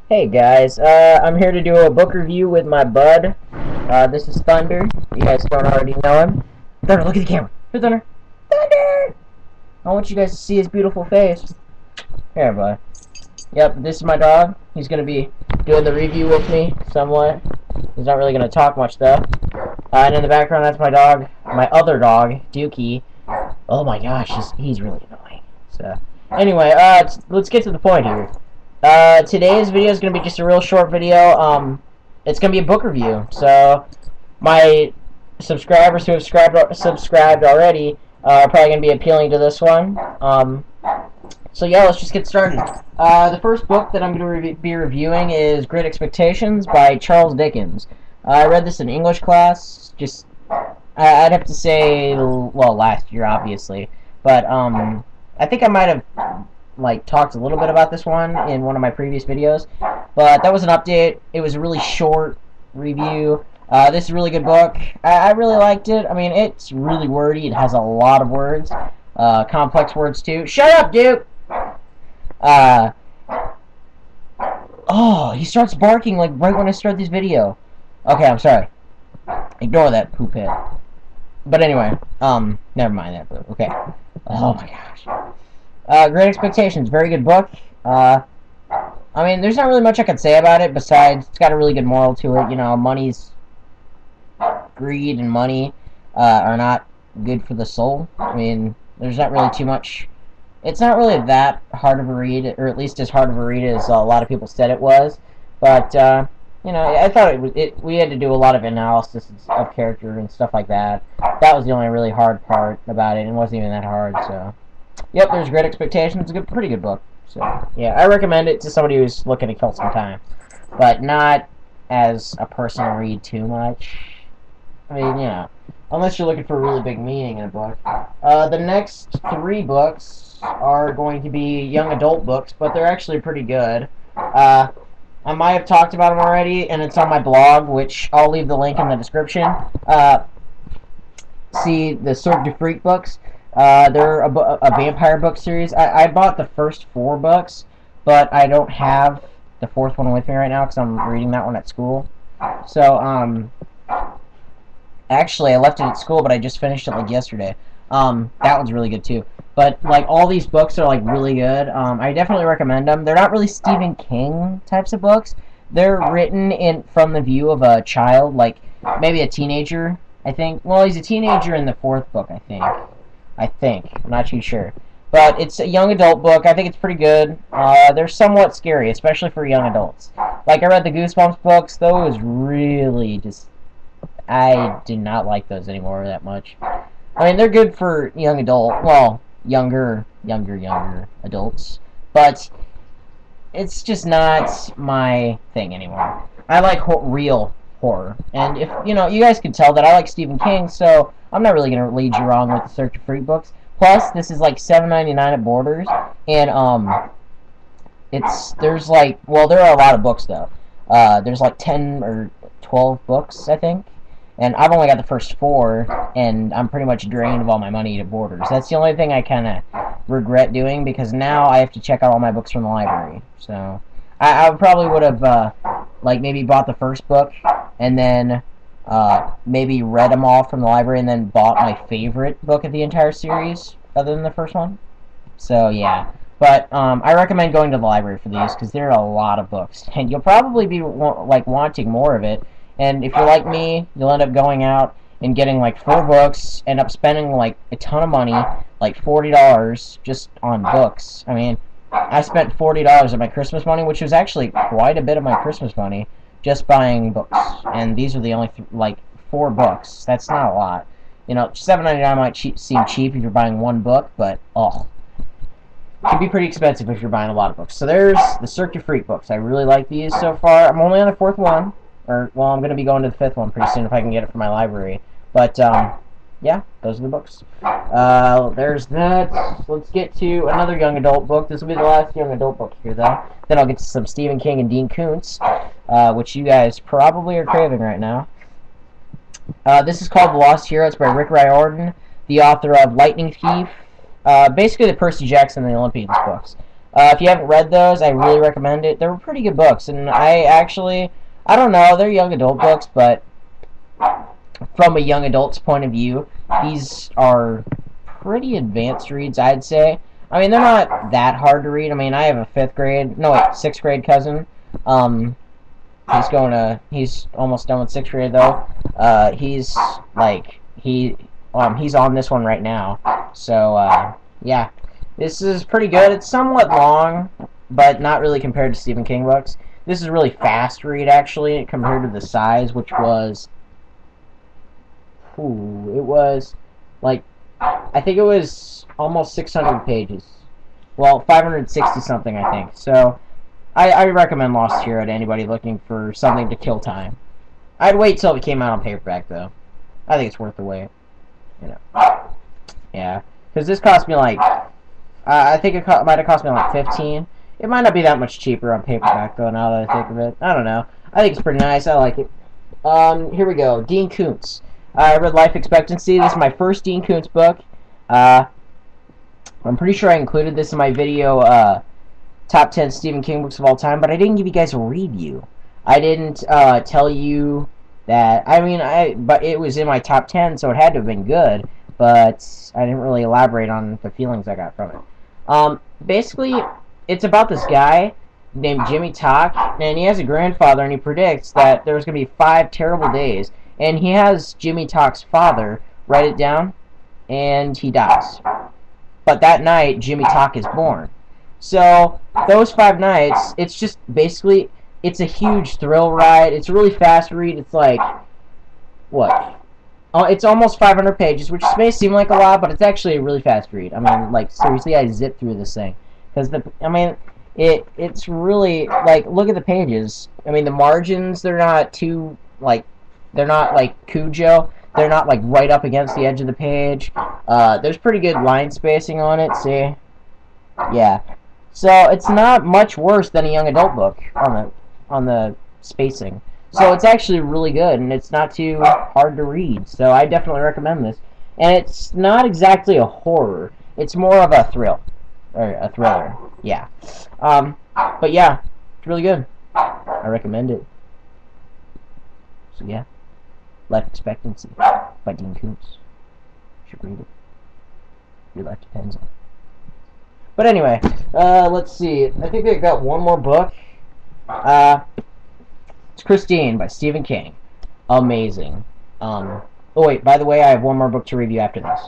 Hey guys, I'm here to do a book review with my bud. This is Thunder. You guys don't already know him. Thunder, look at the camera. Here, Thunder. Thunder! I want you guys to see his beautiful face. Here, bud. Yep, this is my dog. He's gonna be doing the review with me somewhat. He's not really gonna talk much though. And in the background, that's my dog, my other dog, Dookie. Oh my gosh, he's really annoying. So, anyway, let's get to the point here. Today's video is going to be just a real short video. It's going to be a book review. So, my subscribers who have subscribed already are probably going to be appealing to this one. So yeah, let's just get started. The first book that I'm going to be reviewing is Great Expectations by Charles Dickens. I read this in English class, I'd have to say, well, last year, obviously. But, I think I might have talked a little bit about this one in one of my previous videos, but that was an update. It was a really short review. This is a really good book. I really liked it. I mean, it's really wordy. It has a lot of words, complex words too. Shut up, Duke! Oh, he starts barking like right when I start this video. Okay, I'm sorry. Ignore that poop head. But anyway, never mind that, but okay. Oh my gosh. Great Expectations, very good book. I mean, there's not really much I can say about it besides it's got a really good moral to it. You know, greed and money are not good for the soul. I mean, there's not really too much. It's not really that hard of a read, or at least as hard of a read as a lot of people said it was. But you know, I thought we had to do a lot of analysis of character and stuff like that. That was the only really hard part about it. It wasn't even that hard, so. Yep, there's Great Expectations. It's a pretty good book. So, yeah, I recommend it to somebody who's looking to kill some time. But not as a person to read too much. I mean, you know, unless you're looking for a really big meaning in a book. The next 3 books are going to be young adult books, but they're actually pretty good. I might have talked about them already, and it's on my blog, which I'll leave the link in the description. See the Cirque du Freak books. They're a vampire book series. I bought the first 4 books, but I don't have the 4th one with me right now because I'm reading that one at school. So, actually, I left it at school, but I just finished it, like, yesterday. That one's really good, too. But, like, all these books are, like, really good. I definitely recommend them. They're not really Stephen King types of books. They're written from the view of a child, like, maybe a teenager, I think. Well, he's a teenager in the 4th book, I think. I'm not too sure. But it's a young adult book. I think it's pretty good. They're somewhat scary, especially for young adults. Like, I read the Goosebumps books. Those really just... I did not like those anymore that much. I mean, they're good for young adult... Well, younger adults. But it's just not my thing anymore. I like real horror. And if, you know, you guys can tell that I like Stephen King, so I'm not really going to lead you wrong with the Cirque du Freak books. Plus, this is like $7.99 at Borders, and there's like, well, there are a lot of books though. There's like 10 or 12 books, I think, and I've only got the first 4, and I'm pretty much drained of all my money at Borders. That's the only thing I kind of regret doing, because now I have to check out all my books from the library. So I probably would have like maybe bought the first book and then maybe read them all from the library and then bought my favorite book of the entire series other than the first one. So yeah, but I recommend going to the library for these because there are a lot of books and you'll probably be like wanting more of it. And if you're like me, you'll end up going out and getting like 4 books, end up spending like a ton of money, like $40 just on books. I mean, I spent $40 of my Christmas money, which was actually quite a bit of my Christmas money, just buying books. And these are the only, 4 books. That's not a lot. You know, $7.99 might seem cheap if you're buying 1 book, but, oh, it can be pretty expensive if you're buying a lot of books. So there's the Cirque du Freak books. I really like these so far. I'm only on the 4th one. Or, well, I'm going to be going to the 5th one pretty soon if I can get it from my library. But, yeah, those are the books. There's that. Let's get to another young adult book. This will be the last young adult book here, though. Then I'll get to some Stephen King and Dean Koontz, which you guys probably are craving right now. This is called The Lost Hero. It's by Rick Riordan, the author of Lightning Thief. Basically the Percy Jackson and the Olympians books. If you haven't read those, I really recommend it. They were pretty good books, and I don't know, they're young adult books, but from a young adult's point of view, these are pretty advanced reads, I'd say. I mean, they're not that hard to read. I mean, I have a 6th grade cousin. He's almost done with 6th grade, though. He's on this one right now. So, yeah. This is pretty good. It's somewhat long, but not really compared to Stephen King books. This is a really fast read, actually, compared to the size, which was... it was, like, I think it was almost 600 pages. Well, 560-something, I think. So, I recommend Lost Hero to anybody looking for something to kill time. I'd wait till it came out on paperback, though. I think it's worth the wait. You know. Yeah. Because this cost me, like... I think it might have cost me, like, 15. It might not be that much cheaper on paperback, though, now that I think of it. I don't know. I think it's pretty nice. I like it. Here we go. Dean Koontz. I read Life Expectancy. This is my first Dean Koontz book. I'm pretty sure I included this in my video, Top 10 Stephen King Books of All Time, but I didn't give you guys a review. I didn't tell you that... but it was in my top 10, so it had to have been good, but I didn't really elaborate on the feelings I got from it. Basically, it's about this guy named Jimmy Talk, and he has a grandfather, and he predicts that there's going to be 5 terrible days, and he has Jimmy Talk's father write it down, and he dies. But that night, Jimmy Talk is born. So, those 5 nights, it's just basically, it's a huge thrill ride. It's a really fast read. It's like, what? It's almost 500 pages, which may seem like a lot, but it's actually a really fast read. I mean, like, seriously, I zipped through this thing. Because, it's really, like, look at the pages. I mean, the margins, they're not too, like, they're not like Cujo. They're not like right up against the edge of the page. There's pretty good line spacing on it, see? Yeah. So it's not much worse than a young adult book on the spacing. So it's actually really good, and it's not too hard to read. So I definitely recommend this. And it's not exactly a horror. It's more of a thrill. Or a thriller. Yeah. But yeah, it's really good. I recommend it. So yeah. Life Expectancy by Dean Koontz. You should read it. Your life depends on it. But anyway, let's see. I think I got one more book. It's Christine by Stephen King. Amazing. Oh wait, by the way, I have one more book to review after this.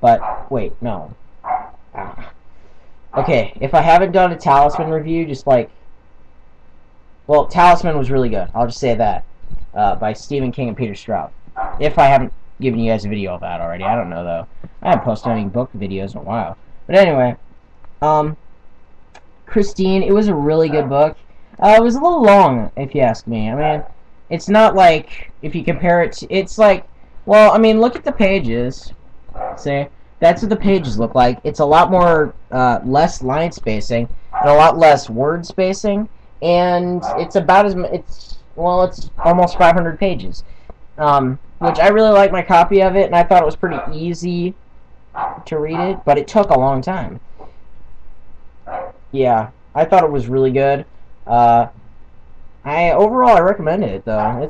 But, wait, no. Okay, if I haven't done a Talisman review, just like... Well, Talisman was really good. I'll just say that. By Stephen King and Peter Straub. If I haven't given you guys a video of that already. I don't know, though. I haven't posted any book videos in a while. But anyway, Christine, it was a really good book. It was a little long, if you ask me. I mean, it's not like, if you compare it to, it's like, well, I mean, look at the pages. See? That's what the pages look like. It's a lot more, less line spacing, and a lot less word spacing, and it's about as, it's almost 500 pages. Which I really like my copy of it, and I thought it was pretty easy to read it, but it took a long time. Yeah, I thought it was really good. Overall I recommend it though.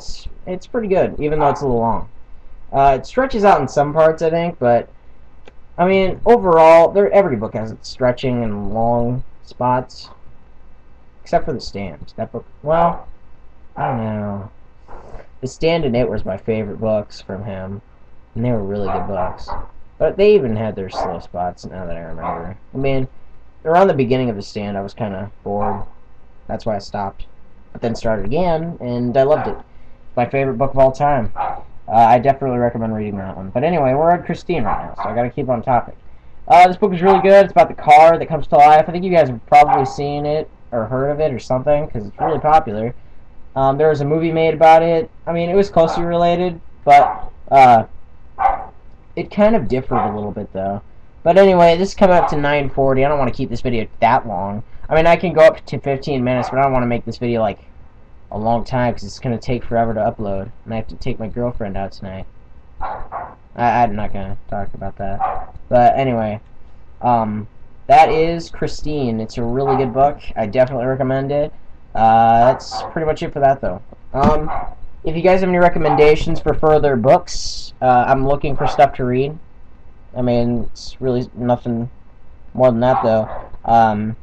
It's pretty good, even though it's a little long. It stretches out in some parts, I think, but I mean, overall, every book has its stretching and long spots, except for The Stand. That book, well, I don't know. The Stand and It was my favorite books from him, and they were really good books. But they even had their slow spots, now that I remember. I mean, around the beginning of The Stand, I was kind of bored. That's why I stopped. But then started again, and I loved it. My favorite book of all time. I definitely recommend reading that one. But anyway, we're at Christine right now, so I gotta keep on topic. This book is really good. It's about the car that comes to life. I think you guys have probably seen it, or heard of it, or something, because it's really popular. There was a movie made about it. I mean, it was closely related, but it kind of differed a little bit, though. But anyway, this is coming up to 9:40. I don't want to keep this video that long. I mean, I can go up to 15 minutes, but I don't want to make this video, like, a long time, because it's going to take forever to upload. And I have to take my girlfriend out tonight. I'm not going to talk about that. But anyway, that is Christine. It's a really good book. I definitely recommend it. That's pretty much it for that, though. If you guys have any recommendations for further books, I'm looking for stuff to read. I mean, it's really nothing more than that, though. I'm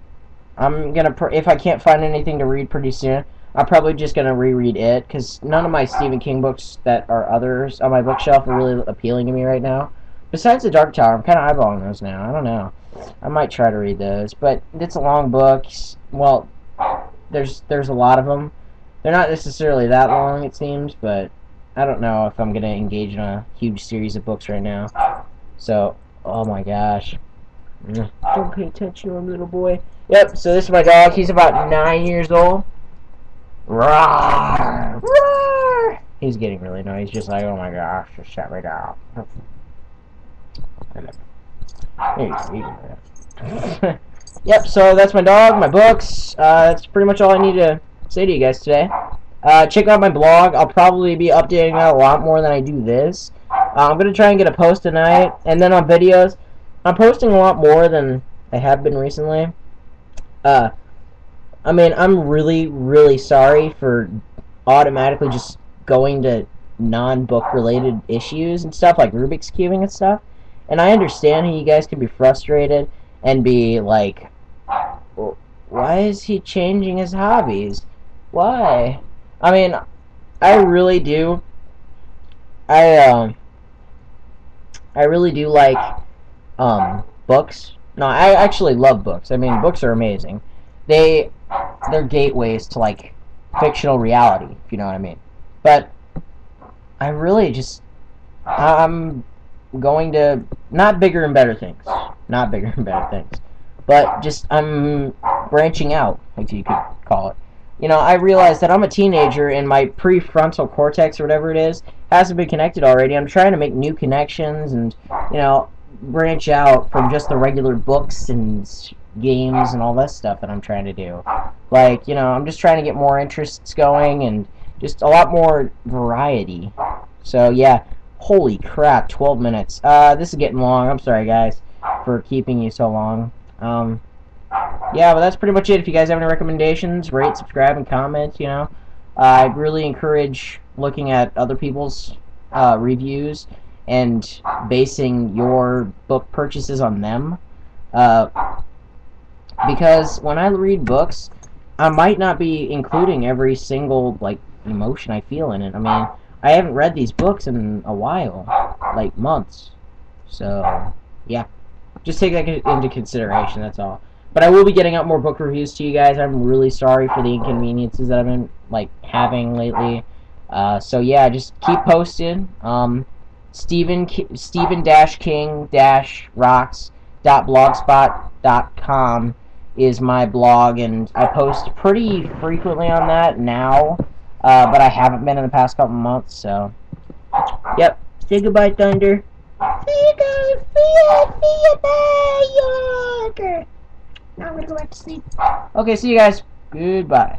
gonna, if I can't find anything to read pretty soon, I'm probably just gonna reread it, because none of my Stephen King books that are others on my bookshelf are really appealing to me right now. Besides The Dark Tower, I'm kind of eyeballing those now. I don't know. I might try to read those, but it's a long book. Well, there's a lot of them. They're not necessarily that long, it seems, but I don't know if I'm gonna engage in a huge series of books right now. So, oh my gosh. Don't pay attention, little boy. Yep, so this is my dog. He's about 9 years old. Roar! Roar! He's getting really annoyed. He's just like, oh my gosh, just shut me down. Yep, so that's my dog, my books. That's pretty much all I need to say to you guys today. Check out my blog. I'll probably be updating that a lot more than I do this. I'm going to try and get a post tonight. And then on videos, I'm posting a lot more than I have been recently. I mean, I'm really, really sorry for automatically just going to non-book related issues and stuff, like Rubik's Cubing and stuff. And I understand how you guys can be frustrated and be like, why is he changing his hobbies? Why? I mean, I really do. I really do like books. No, I actually love books. I mean, books are amazing. They're gateways to like fictional reality, if you know what I mean. But I really just I'm going to not bigger and better things. Not bigger and better things. But just I'm branching out, if you could call it. You know, I realize that I'm a teenager and my prefrontal cortex or whatever it is hasn't been connected already. I'm trying to make new connections and, you know, branch out from just the regular books and games and all that stuff that I'm trying to do. Like, you know, I'm just trying to get more interests going and just a lot more variety. So, yeah, holy crap, 12 minutes. This is getting long. I'm sorry, guys, for keeping you so long. Yeah, but that's pretty much it. If you guys have any recommendations, rate, subscribe, and comment, you know. I really encourage looking at other people's reviews and basing your book purchases on them. Because when I read books, I might not be including every single, like, emotion I feel in it. I mean, I haven't read these books in a while, like months. So, yeah. Just take that into consideration, that's all. But I will be getting out more book reviews to you guys. I'm really sorry for the inconveniences that I've been, like, having lately. So, yeah, just keep posted. Stephen-King-Rocks.blogspot.com is my blog, and I post pretty frequently on that now, but I haven't been in the past couple months, so, yep, say goodbye, Thunder. See you guys, see ya, bye, Yorker. Now I'm gonna go back to sleep. Okay, see you guys, goodbye.